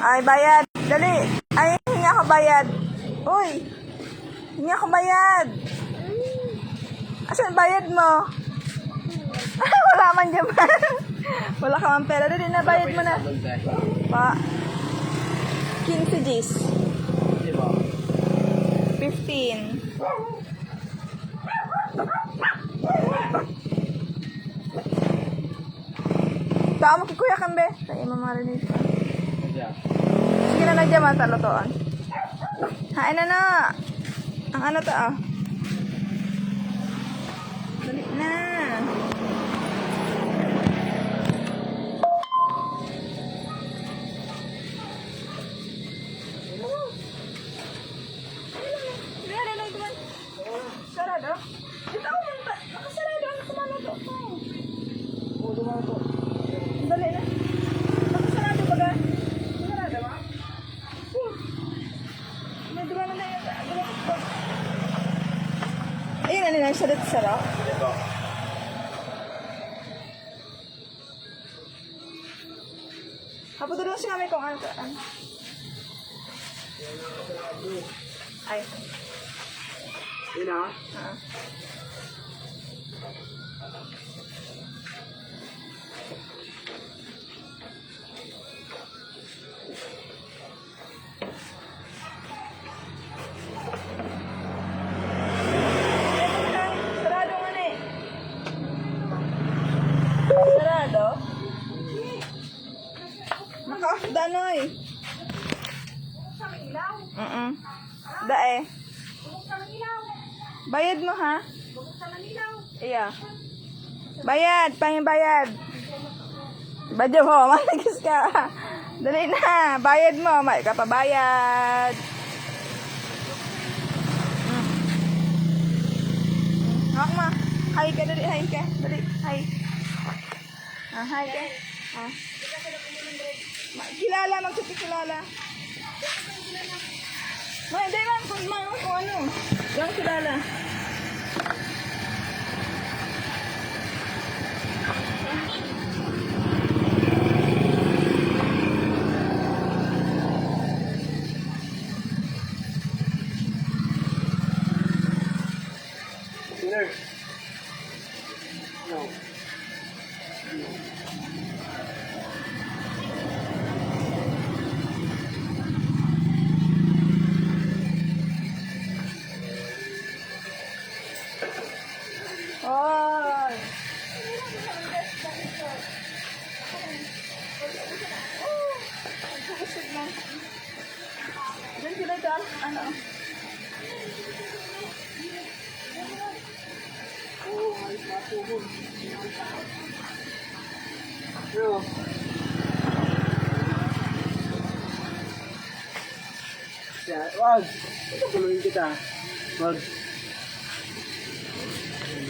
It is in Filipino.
Ay, bayad. Dali. Ay, hinga ka bayad. Uy. Hinga ka bayad. Asan bayad mo? Wala man dyan man. Wala ka man pera. Dali na, bayad mo na. Pa. 15 Gs. 15. Tao mo kikuya kambe. Tayo mamarinig pa. Sige na nagyan man talutoan. Hain na na. Ang ano to ah. Dali na. Sarado? Dito ako muna. Nakasarado. Ano kumano to? Oo, dumano to. Dali na. Nakasarado ba ga? Sarado ba? May dumano na yun. Ayun, ano na. Sarado sarap. Kapatulong siya kami kung ano. Ay. Yun na. Sarado nga na eh. Sarado? Naka-off da no eh. Da eh. Bayad mo ha? Iya. Bayad, bayad. Badyo mo, managis ka. Dali na, bayad mo, may ka pa bayad. Hawak mo. Hi ka, dali, hi ka. Dali, hi. Ah, hi ka. Ah. Kilala, magkakilala. Hindi man, kung ano. Yung kilala. Dinner. No. Oy. Diyan sila dyan. Ano? Oh, ay matugon. Yo. Ya, wag. Ito puluin kita. Wag.